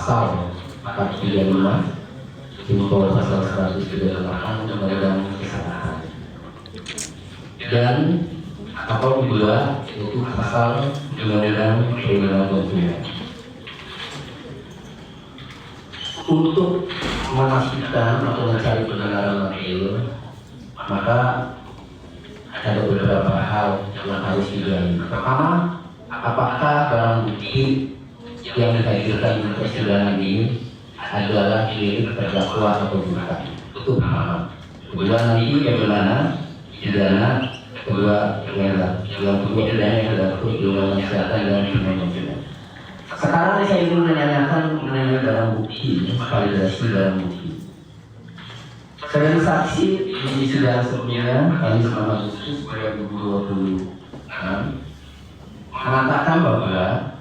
pasal 435 junto pasal 138 Undang-Undang Kesehatan, dan apabila itu pasal Undang-Undang Perlindungan Konsumen. Untuk memastikan atau mencari kebenaran material, maka ada beberapa hal yang harus digali. Pertama, apakah barang bukti yang dihadirkan di persidangan ini adalah milik terdakwa atau bukan? Itu pertama. Kedua, nanti bagaimana pidana kedua yang kedua pidana yang diatur di Undang-Undang Kesehatan dan Perlindungan. Sekarang saya ingin menanyakan mengenai barang bukti, validasi barang bukti. Sebagai saksi di sidang sebelumnya, Kamis 6 Agustus 2020 mengatakan bahwa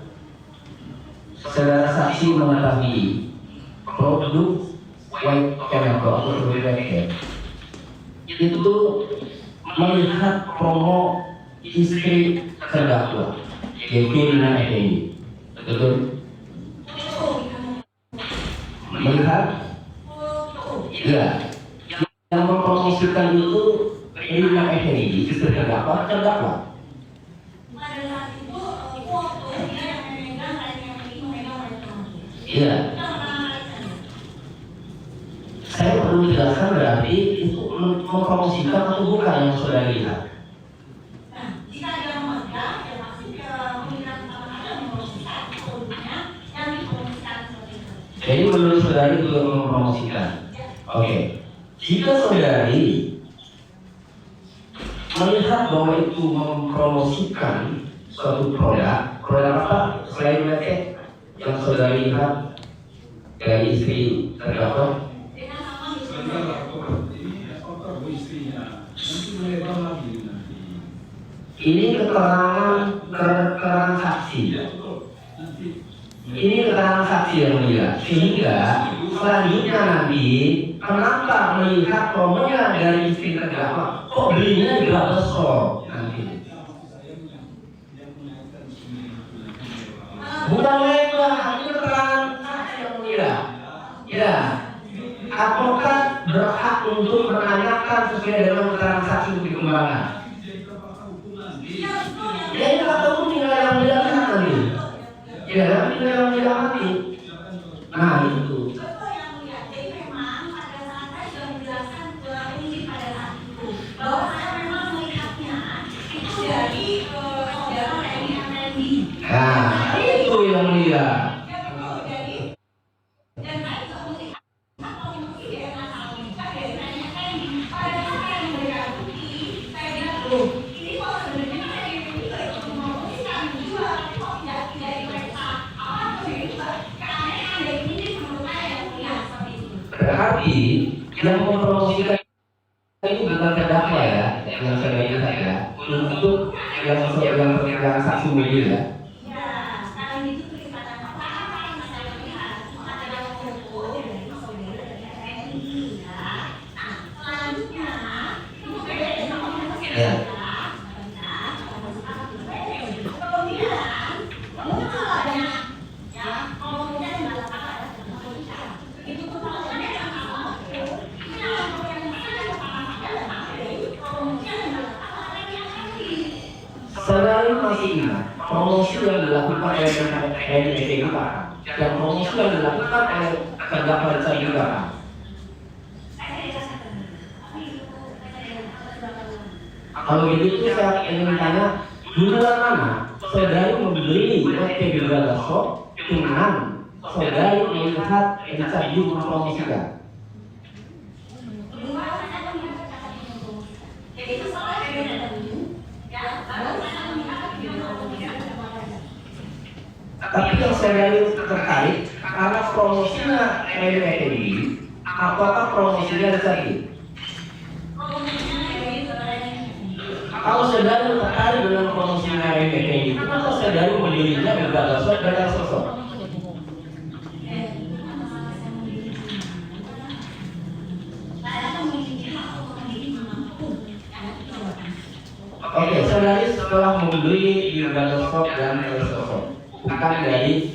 saudara saksi mengetahui produk white chemical atau produk itu melihat promo istri terdakwa yaitu Rina Effendi. Betul? Melihat? Ya. Yang mempromosikan itu Rina Effendi, istri terdakwa. Iya. Saya perlu jelaskan berarti itu mempromosikan atau bukan yang saudara lihat. Jadi menurut saudari juga mempromosikan. Oke. Jika saudari melihat bahwa itu mempromosikan suatu produk apa selain merek yang saudari lihat dari istri terdakwa? Ini keterangan saksi. Ini keterangan saksi yang mulia. Sehingga selanjutnya nanti kenapa melihat promonya dari istri terdakwa kok belinya di Global Shop nanti? Bukan legal, ini keterangan saksi yang mulia. Ya, advokat berhak untuk menanyakan sesuai dengan keterangan saksi untuk dikembangkan. Ya ini katamu tinggal yang bilang nanti. Ya, nanti tinggal yang bilang nanti. Nah itu. Nah, itu yang mulia. Berarti yang mempromosikan itu bukan terdakwa ya, yang saya lihat ya, untuk yang saksi mobil ya. Ya. Saudara masih ingat promosi yang dilakukan oleh NPT Pak dan promosi yang dilakukan oleh terdakwa Richard juga Pak. Kalau begitu saya ingin tanya, di bulan mana saudari membeli PT Global Shop dengan saudari melihat Richard juga mempromosikan? Tapi yang saudari tertarik karena promosinya NPT, apakah promosinya Richard? Kalau saudari tertarik dengan promosinya NPT itu, maka saudari membelinya Global Shop dengan sosok. Oke, saudari setelah membeli di Global Shop dan sosok, bukan dari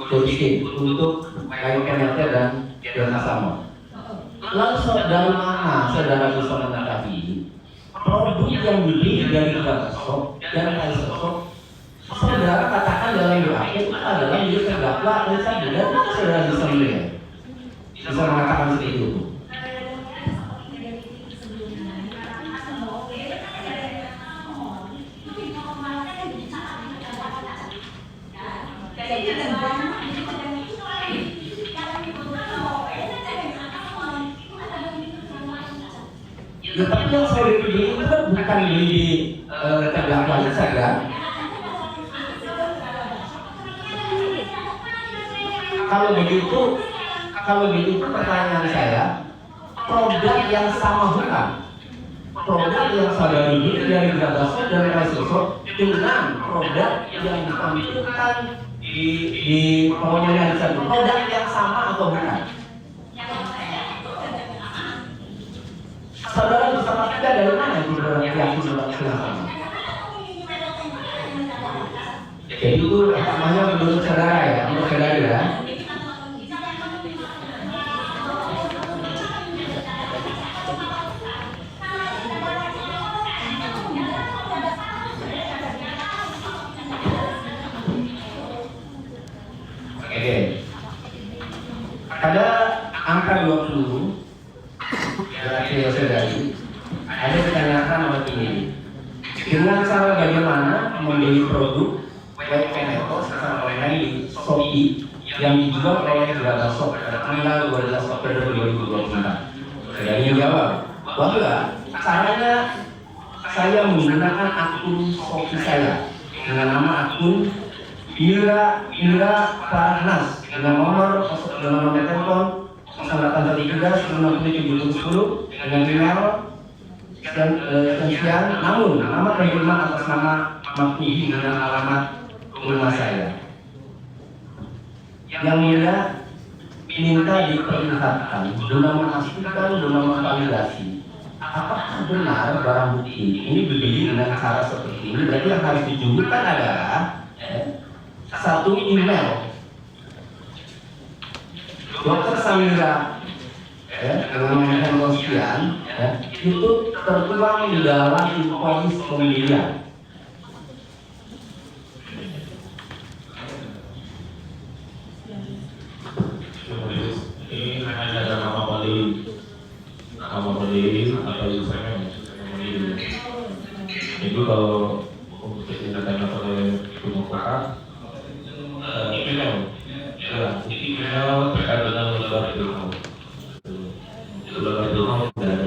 tuliskin untuk kayu PNT dan Dermasamon. Lalu dari mana saudara bisa mengetahui produk yang dibeli dari Gagasop dan Kaisosop? Saudara katakan dalam BAP itu adalah milik terdakwa Richard dan saudara bisa melihat, bisa mengatakan seperti itu. Ya, tapi yang saya beli itu kan bukan beli terdakwanya saja. Kalau begitu pertanyaan saya, produk yang sama bukan? Produk yang saudara beli dari Gagasop dan Kaisosop dengan produk yang ditampilkan di pengumuman di sana, produk yang sama atau bukan? Saudara bisa pastikan dari mana itu produk yang sama? Jadi itu namanya menurut saudara ya, menurut saudara ya. Oke. Pada angka 20 berarti saudari ada pertanyaan begini, dengan cara bagaimana membeli produk web Veneto secara online di Shopee yang dijual oleh Gagasop pada tanggal 12 Oktober 2024? Saudari menjawab bahwa caranya saya menggunakan akun Shopee saya dengan nama akun Mira Farahnas dengan nomor telepon 0813 dengan email sekian, namun nama penerima atas nama Maktuhi dengan alamat rumah saya. Yang mulia minta diperlihatkan guna memastikan, guna memvalidasi apakah benar barang bukti ini dibeli dengan cara seperti ini. Berarti yang harus ditunjukkan adalah satu email Dr. Samira dengan nomor sekian itu tertuang di dalam invoice pembelian. Ini hanya ada nama pendiri atau username. Jadi kalau untuk ditanyakan oleh Gunung Kota, email terkait dengan lembar ilmu. Lembar ilmu dari